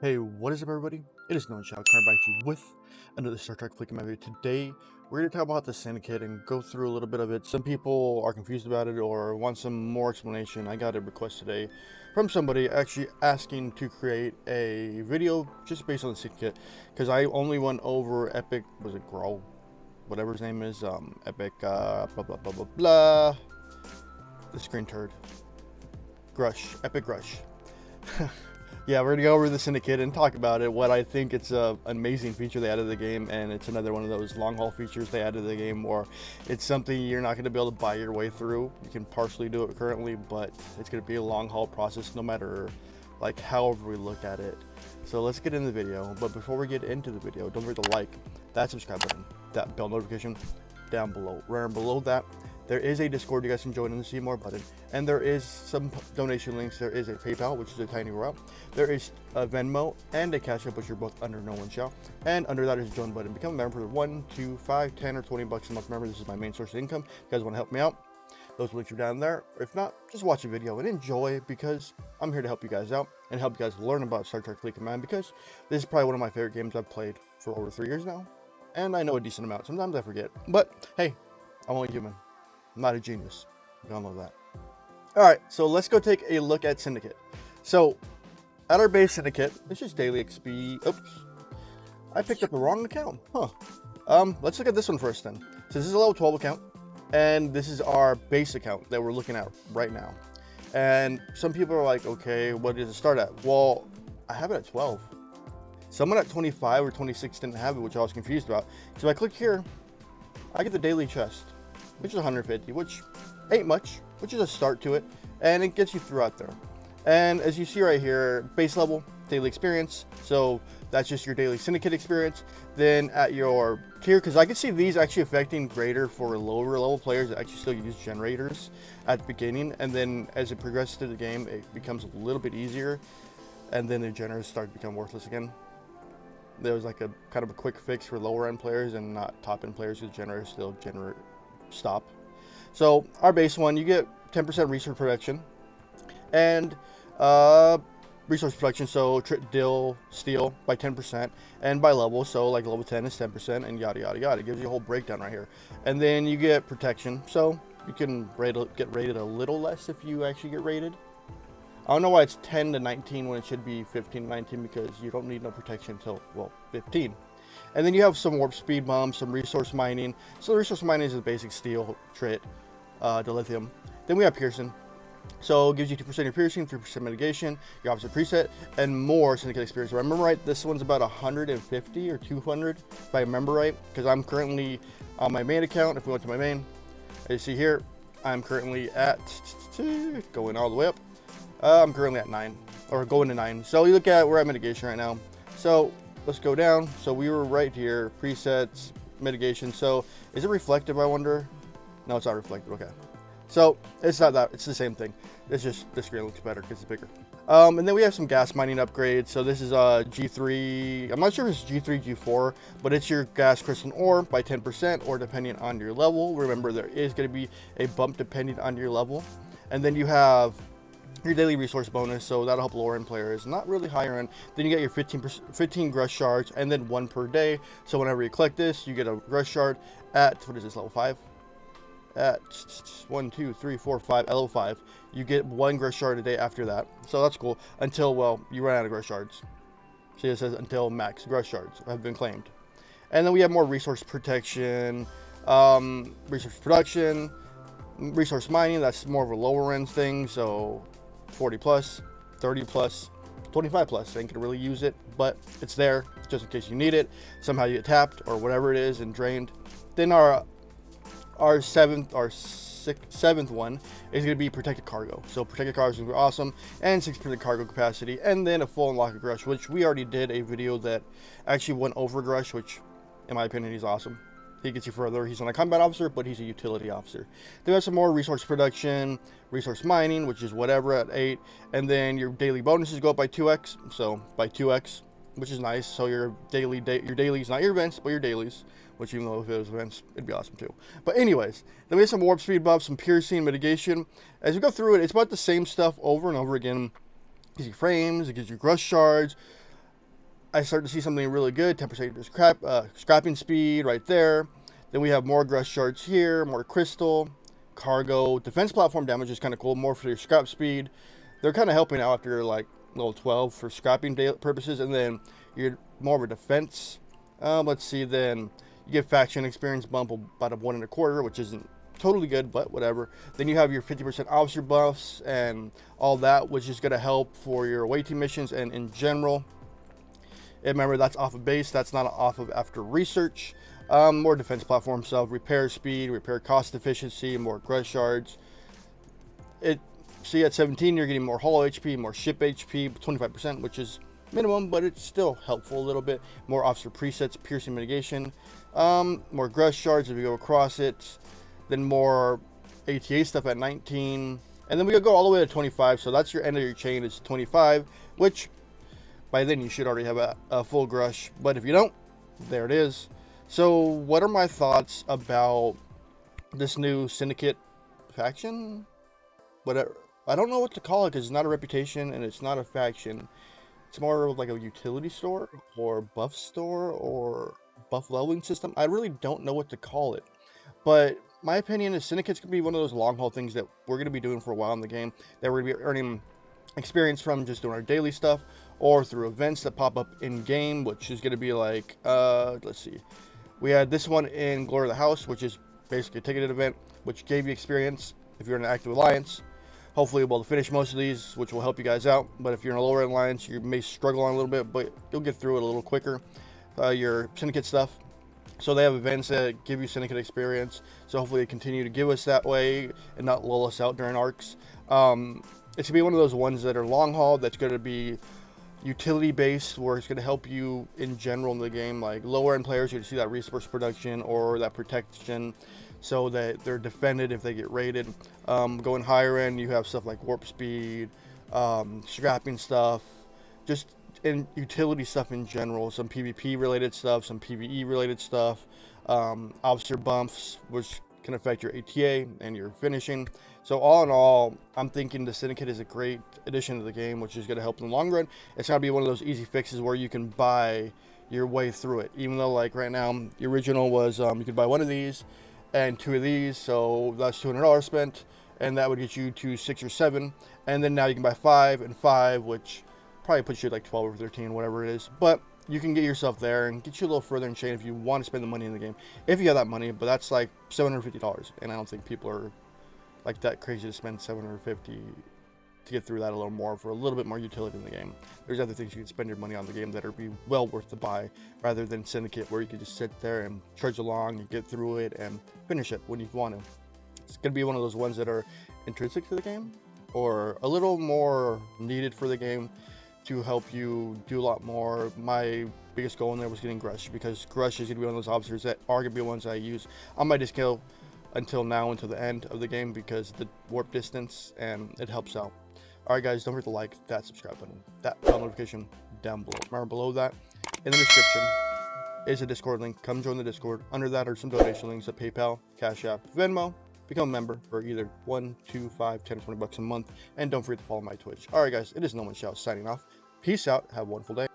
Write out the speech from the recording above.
Hey, what is up everybody? It is Nowonshall coming back to you with another Star Trek Flick in my video. Today, we're going to talk about the Syndicate and go through a little bit of it. Some people are confused about it or want some more explanation. I got a request today from somebody actually asking to create a video just based on the Syndicate. Because I only went over Epic, was it Grow? Whatever his name is, Epic, blah blah blah blah blah. The screen turd. Grush, Epic Grush. Yeah, we're going to go over the Syndicate and talk about it, what I think it's an amazing feature they added to the game, and it's another one of those long-haul features they added to the game where it's something you're not going to be able to buy your way through. You can partially do it currently, but it's going to be a long-haul process no matter, like, however we look at it. So let's get into the video, but before we get into the video, don't forget to like that subscribe button, that bell notification down below. Right below that, there is a Discord you guys can join in the See More button, and there is some donation links. There is a PayPal, which is a tiny route. There is a Venmo and a Cashapp, which are both under Nowonshall. And under that is a join button. Become a member for 1, 2, 5, 10, or 20 bucks a month. Remember, this is my main source of income. If you guys want to help me out, those links are down there. If not, just watch a video and enjoy, because I'm here to help you guys out and help you guys learn about Star Trek Fleet Command, because this is probably one of my favorite games I've played for over 3 years now. And I know a decent amount. Sometimes I forget. But hey, I'm only human. I'm not a genius. You all know that. Alright, so let's go take a look at Syndicate. So, at our base Syndicate, it's just daily XP. Oops. I picked up the wrong account. Huh. Let's look at this one first then. So this is a level 12 account, and this is our base account that we're looking at right now. And some people are like, okay, what does it start at? Well, I have it at 12. Someone at 25 or 26 didn't have it, which I was confused about. So if I click here, I get the daily chest, which is 150, which ain't much, which is a start to it, and it gets you throughout there. And as you see right here, base level, daily experience, so that's just your daily Syndicate experience. Then at your tier, because I can see these actually affecting greater for lower level players that actually still use generators at the beginning, and then as it progresses through the game, it becomes a little bit easier, and then the generators start to become worthless again. There was like a kind of a quick fix for lower end players and not top end players, because generators still stop. So our base one, you get 10% resource production and resource production, so steel by 10%, and by level, so like level 10 is 10%, and yada yada yada. It gives you a whole breakdown right here. And then you get protection, so you can get rated a little less if you actually get rated. I don't know why it's 10 to 19 when it should be 15 to 19, because you don't need no protection until, well, 15. And then you have some warp speed bumps, some resource mining. So the resource mining is the basic steel, trit, dilithium. Then we have piercing. So it gives you 2% your piercing, 3% mitigation, your opposite preset, and more Syndicate experience. If I remember right, this one's about 150 or 200, if I remember right, because I'm currently on my main account. If we went to my main, as you see here, I'm currently at, going all the way up. I'm currently at 9, or going to 9. So you look at, we're at mitigation right now. So let's go down. So we were right here, presets, mitigation. So is it reflective, I wonder? No, it's not reflective. Okay. So it's not that, it's the same thing. It's just the screen looks better because it's bigger. And then we have some gas mining upgrades. So this is G3, I'm not sure if it's G3, G4, but it's your gas crystal ore by 10%, or depending on your level. Remember, there is going to be a bump depending on your level. And then you have your daily resource bonus, so that'll help lower end players, not really higher end. Then you get your 15 grush shards, and then 1 per day. So whenever you collect this, you get a grush shard at, what is this, level 5? At 1, 2, 3, 4, 5, level 5. You get 1 grush shard a day after that. So that's cool, until, well, you run out of grush shards. See, it says until max grush shards have been claimed. And then we have more resource protection, resource production, resource mining. That's more of a lower end thing, so 40 plus, 30 plus, 25 plus. I ain't gonna really use it, but it's there just in case you need it. Somehow you get tapped or whatever it is and drained. Then our seventh one is gonna be protected cargo. So protected cargo is gonna be awesome, and 6% cargo capacity, and then a full unlock of Grush, which we already did a video that actually went over Grush, which in my opinion he's awesome. He gets you further. He's not a combat officer, but he's a utility officer. Then we have some more resource production, resource mining, which is whatever at 8. And then your daily bonuses go up by 2x. So by 2x, which is nice. So your dailies, not your events, but your dailies. Which, even though if it was events, it'd be awesome too. But anyways, then we have some warp speed buffs, some piercing, mitigation. As we go through it, it's about the same stuff over and over again. It gives you frames, it gives you grush shards, I start to see something really good. 10% scrapping speed right there. Then we have more grush shards here, more crystal, cargo, defense platform damage is kind of cool, more for your scrap speed. They're kind of helping out after like level 12 for scrapping purposes, and then you're more of a defense. Let's see, then you get faction experience bump about a 1.25, which isn't totally good, but whatever. Then you have your 50% officer buffs and all that, which is going to help for your away team missions and in general. And remember, that's off of base, that's not off of after research. More defense platform stuff, repair speed, repair cost efficiency, more grush shards. See, at 17, you're getting more hull HP, more ship HP, 25%, which is minimum, but it's still helpful a little bit. More officer presets, piercing mitigation, more grush shards if you go across it. Then more ATA stuff at 19, and then we go all the way to 25. So that's your end of your chain is 25, which by then you should already have a full grush. But if you don't, there it is. So what are my thoughts about this new Syndicate faction? Whatever. I don't know what to call it because it's not a reputation and it's not a faction. It's more of like a utility store or buff store or buff leveling system. I really don't know what to call it. But my opinion is Syndicate's going to be one of those long haul things that we're going to be doing for a while in the game, that we're going to be earning experience from just doing our daily stuff or through events that pop up in game, which is going to be like, let's see. We had this one in Glory of the House, which is basically a ticketed event, which gave you experience if you're in an active alliance. Hopefully you'll be able to finish most of these, which will help you guys out. But if you're in a lower alliance, you may struggle on a little bit, but you'll get through it a little quicker. Your Syndicate stuff. So they have events that give you Syndicate experience. So hopefully they continue to give us that way and not lull us out during arcs. It's going to be one of those ones that are long haul, that's going to be utility based, where it's going to help you in general in the game. Like lower end players, you're going to see that resource production or that protection, so that they're defended if they get raided. Going higher end, you have stuff like warp speed, scrapping stuff, just in utility stuff in general. Some PvP related stuff, some PvE related stuff, officer bumps, which can affect your ATA and your finishing. So all in all, I'm thinking the Syndicate is a great addition to the game, which is going to help in the long run. It's going to be one of those easy fixes where you can buy your way through it. Even though like right now, the original was you could buy one of these and two of these, so that's $200 spent, and that would get you to 6 or 7. And then now you can buy 5 and 5, which probably puts you at like 12 or 13, whatever it is. But you can get yourself there and get you a little further in chain if you want to spend the money in the game, if you have that money. But that's like $750, and I don't think people are like that crazy to spend $750 to get through that a little more for a little bit more utility in the game. There's other things you can spend your money on the game that are be well worth the buy, rather than Syndicate, where you can just sit there and trudge along and get through it and finish it when you want to. It's going to be one of those ones that are intrinsic to the game, or a little more needed for the game to help you do a lot more. My biggest goal in there was getting Grush, because Grush is going to be one of those officers that are going to be the ones I use on my disco until now, until the end of the game, because the warp distance, and it helps out. Alright guys, don't forget to like that subscribe button, that bell notification down below. Remember, below that in the description is a Discord link. Come join the Discord. Under that are some donation links at PayPal, Cashapp, Venmo. Become a member for either 1, 2, 5, 10, or 20 bucks a month. And don't forget to follow my Twitch. Alright guys, it is Nowonshall signing off. Peace out. Have a wonderful day.